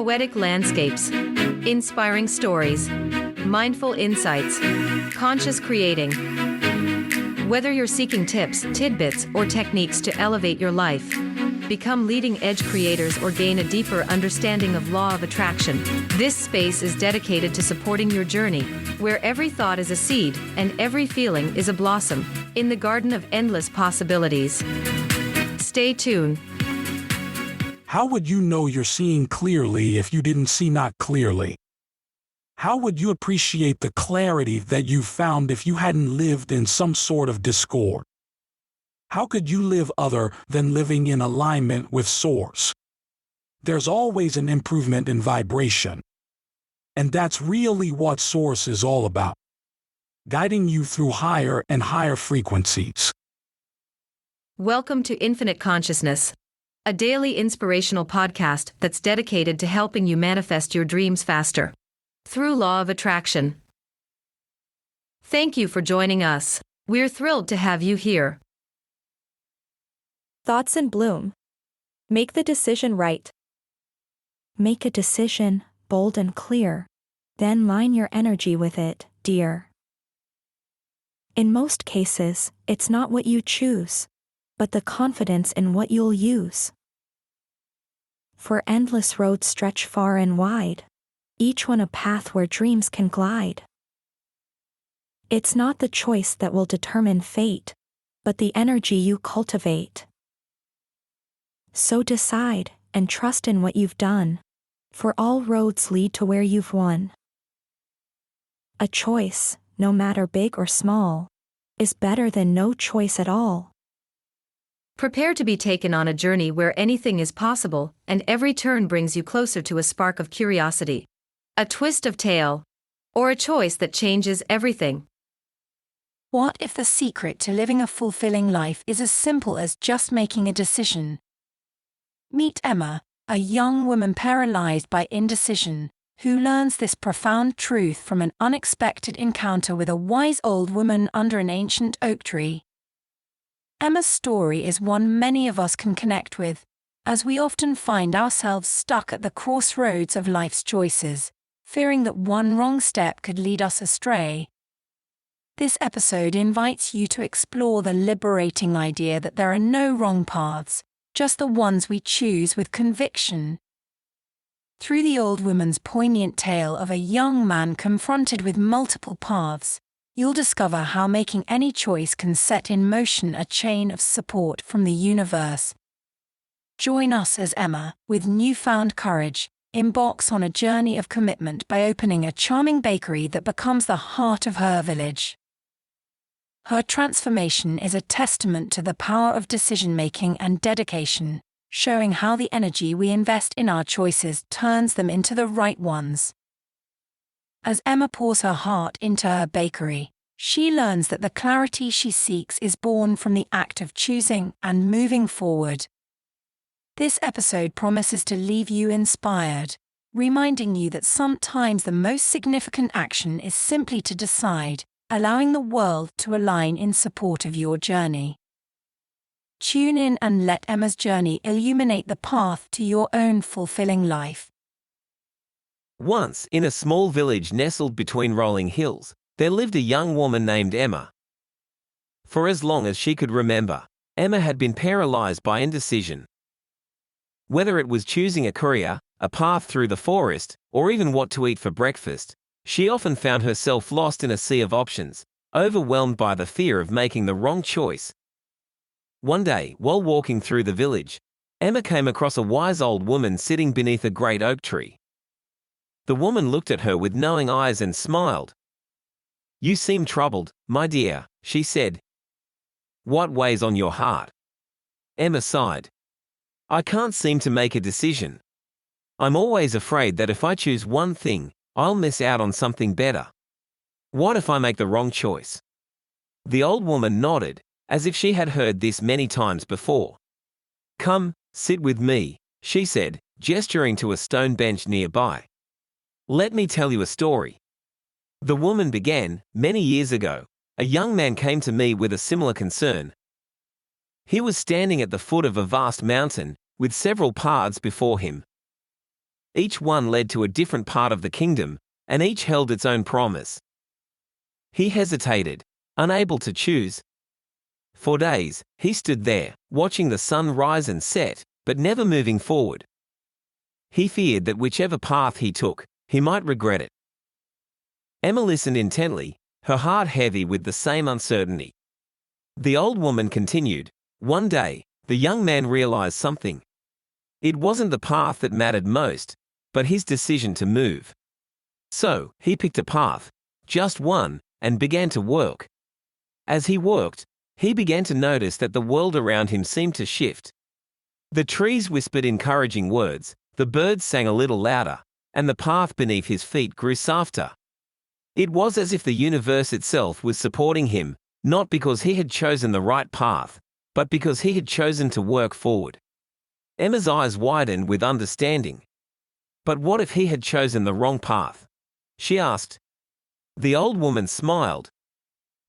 Poetic landscapes, inspiring stories, mindful insights, conscious creating. Whether you're seeking tips, tidbits, or techniques to elevate your life, become leading-edge creators or gain a deeper understanding of law of attraction, this space is dedicated to supporting your journey, where every thought is a seed and every feeling is a blossom, in the garden of endless possibilities. Stay tuned. How would you know you're seeing clearly if you didn't see not clearly? How would you appreciate the clarity that you found if you hadn't lived in some sort of discord? How could you live other than living in alignment with Source? There's always an improvement in vibration. And that's really what Source is all about, guiding you through higher and higher frequencies. Welcome to Infinite Consciousness, a daily inspirational podcast that's dedicated to helping you manifest your dreams faster through law of attraction. Thank you for joining us. We're thrilled to have you here. Thoughts in bloom. Make the decision right. Make a decision, bold and clear. Then line your energy with it, dear. In most cases, it's not what you choose, but the confidence in what you'll use. For endless roads stretch far and wide, each one a path where dreams can glide. It's not the choice that will determine fate, but the energy you cultivate. So decide and trust in what you've done, for all roads lead to where you've won. A choice, no matter big or small, is better than no choice at all. Prepare to be taken on a journey where anything is possible, and every turn brings you closer to a spark of curiosity, a twist of tale, or a choice that changes everything. What if the secret to living a fulfilling life is as simple as just making a decision? Meet Emma, a young woman paralyzed by indecision, who learns this profound truth from an unexpected encounter with a wise old woman under an ancient oak tree. Emma's story is one many of us can connect with, as we often find ourselves stuck at the crossroads of life's choices, fearing that one wrong step could lead us astray. This episode invites you to explore the liberating idea that there are no wrong paths, just the ones we choose with conviction. Through the old woman's poignant tale of a young man confronted with multiple paths, you'll discover how making any choice can set in motion a chain of support from the universe. Join us as Emma, with newfound courage, embarks on a journey of commitment by opening a charming bakery that becomes the heart of her village. Her transformation is a testament to the power of decision-making and dedication, showing how the energy we invest in our choices turns them into the right ones. As Emma pours her heart into her bakery, she learns that the clarity she seeks is born from the act of choosing and moving forward. This episode promises to leave you inspired, reminding you that sometimes the most significant action is simply to decide, allowing the world to align in support of your journey. Tune in and let Emma's journey illuminate the path to your own fulfilling life. Once, in a small village nestled between rolling hills, there lived a young woman named Emma. For as long as she could remember, Emma had been paralyzed by indecision. Whether it was choosing a career, a path through the forest, or even what to eat for breakfast, she often found herself lost in a sea of options, overwhelmed by the fear of making the wrong choice. One day, while walking through the village, Emma came across a wise old woman sitting beneath a great oak tree. The woman looked at her with knowing eyes and smiled. "You seem troubled, my dear," she said. "What weighs on your heart?" Emma sighed. "I can't seem to make a decision. I'm always afraid that if I choose one thing, I'll miss out on something better. What if I make the wrong choice?" The old woman nodded, as if she had heard this many times before. "Come, sit with me," she said, gesturing to a stone bench nearby. "Let me tell you a story." The woman began. "Many years ago, a young man came to me with a similar concern. He was standing at the foot of a vast mountain, with several paths before him. Each one led to a different part of the kingdom, and each held its own promise. He hesitated, unable to choose. For days, he stood there, watching the sun rise and set, but never moving forward. He feared that whichever path he took, he might regret it. Emma listened intently, her heart heavy with the same uncertainty. The old woman continued, "One day, the young man realized something. It wasn't the path that mattered most, but his decision to move. So, he picked a path, just one, and began to work. As he worked, he began to notice that the world around him seemed to shift. The trees whispered encouraging words, the birds sang a little louder, and the path beneath his feet grew softer. It was as if the universe itself was supporting him, not because he had chosen the right path, but because he had chosen to work forward." Emma's eyes widened with understanding. But what if he had chosen the wrong path? She asked. The old woman smiled.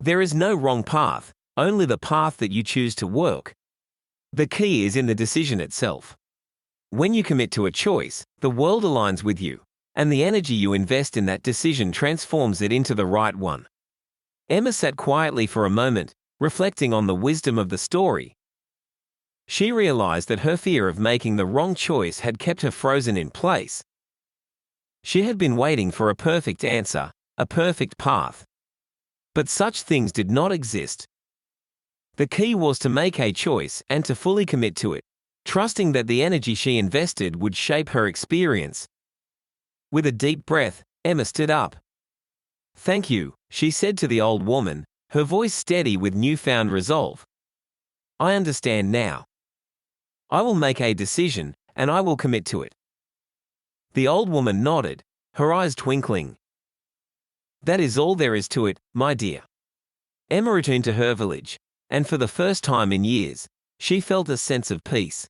"There is no wrong path, only the path that you choose to work. The key is in the decision itself. When you commit to a choice, the world aligns with you, and the energy you invest in that decision transforms it into the right one." Emma sat quietly for a moment, reflecting on the wisdom of the story. She realized that her fear of making the wrong choice had kept her frozen in place. She had been waiting for a perfect answer, a perfect path. But such things did not exist. The key was to make a choice and to fully commit to it, trusting that the energy she invested would shape her experience. With a deep breath, Emma stood up. "Thank you," she said to the old woman, her voice steady with newfound resolve. "I understand now. I will make a decision, and I will commit to it." The old woman nodded, her eyes twinkling. "That is all there is to it, my dear." Emma returned to her village, and for the first time in years, she felt a sense of peace.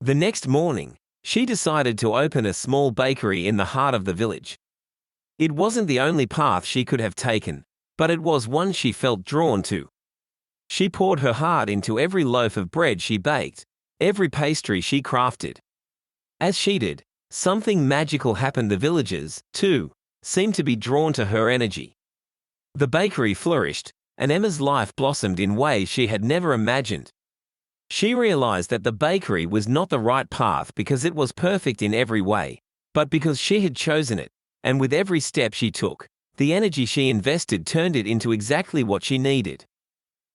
The next morning, she decided to open a small bakery in the heart of the village. It wasn't the only path she could have taken, but it was one she felt drawn to. She poured her heart into every loaf of bread she baked, every pastry she crafted. As she did, something magical happened. The villagers, too, seemed to be drawn to her energy. The bakery flourished, and Emma's life blossomed in ways she had never imagined. She realized that the bakery was not the right path because it was perfect in every way, but because she had chosen it, and with every step she took, the energy she invested turned it into exactly what she needed.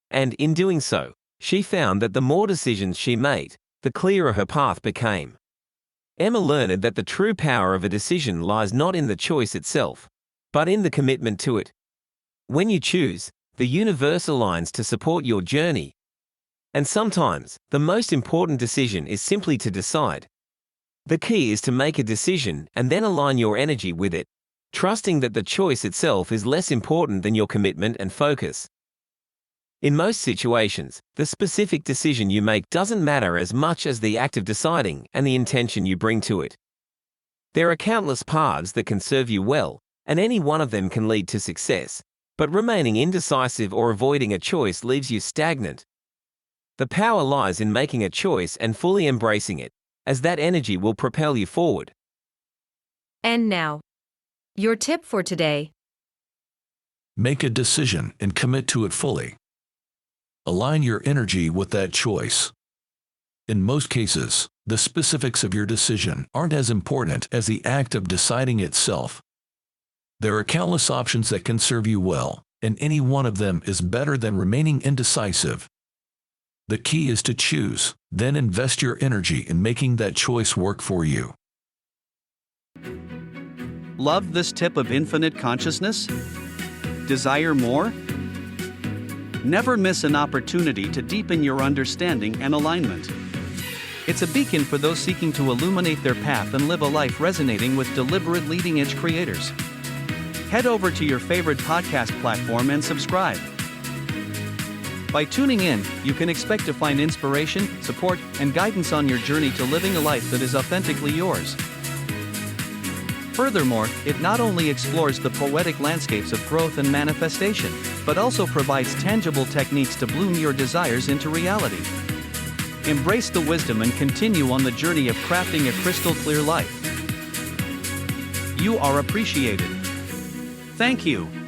And in doing so, she found that the more decisions she made, the clearer her path became. Emma learned that the true power of a decision lies not in the choice itself, but in the commitment to it. When you choose, the universe aligns to support your journey. And sometimes, the most important decision is simply to decide. The key is to make a decision and then align your energy with it, trusting that the choice itself is less important than your commitment and focus. In most situations, the specific decision you make doesn't matter as much as the act of deciding and the intention you bring to it. There are countless paths that can serve you well, and any one of them can lead to success, but remaining indecisive or avoiding a choice leaves you stagnant. The power lies in making a choice and fully embracing it, as that energy will propel you forward. And now, your tip for today. Make a decision and commit to it fully. Align your energy with that choice. In most cases, the specifics of your decision aren't as important as the act of deciding itself. There are countless options that can serve you well, and any one of them is better than remaining indecisive. The key is to choose, then invest your energy in making that choice work for you. Love this tip of infinite consciousness? Desire more? Never miss an opportunity to deepen your understanding and alignment. It's a beacon for those seeking to illuminate their path and live a life resonating with deliberate leading-edge creators. Head over to your favorite podcast platform and subscribe. By tuning in, you can expect to find inspiration, support, and guidance on your journey to living a life that is authentically yours. Furthermore, it not only explores the poetic landscapes of growth and manifestation, but also provides tangible techniques to bloom your desires into reality. Embrace the wisdom and continue on the journey of crafting a crystal clear life. You are appreciated. Thank you.